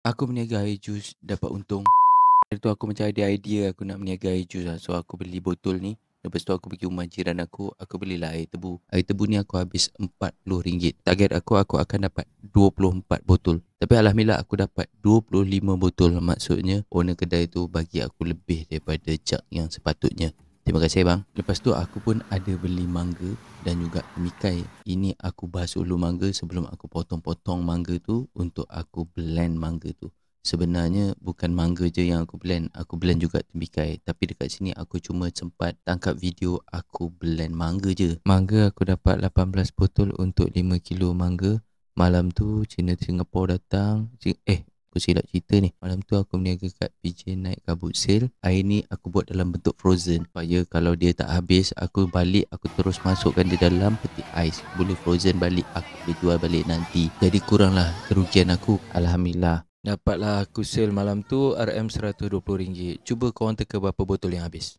Aku berniaga air jus dapat untung. Hari tu aku macam ada idea aku nak berniaga air jus lah. So aku beli botol ni. Lepas tu aku pergi rumah jiran aku belilah air tebu. Air tebu ni aku habis RM40. Target aku akan dapat 24 botol. Tapi alhamdulillah aku dapat 25 botol. Maksudnya owner kedai tu bagi aku lebih daripada jug yang sepatutnya. Terima kasih bang. Lepas tu aku pun ada beli mangga dan juga temikai. Ini aku basuh dulu mangga sebelum aku potong-potong mangga tu untuk aku blend mangga tu. Sebenarnya bukan mangga je yang aku blend juga temikai. Tapi dekat sini aku cuma sempat tangkap video aku blend mangga je. Mangga aku dapat 18 botol untuk 5 kilo mangga. Malam tu Cina Singapore datang. Aku silap cerita ni. Malam tu aku berniaga kat PJ naik kabut sale. Air ni aku buat dalam bentuk frozen. Supaya kalau dia tak habis, aku balik, aku terus masukkan di dalam peti ais. Boleh frozen balik, aku boleh jual balik nanti. Jadi kuranglah kerugian aku. Alhamdulillah. Dapatlah aku sale malam tu RM120. Cuba korang teka berapa botol yang habis.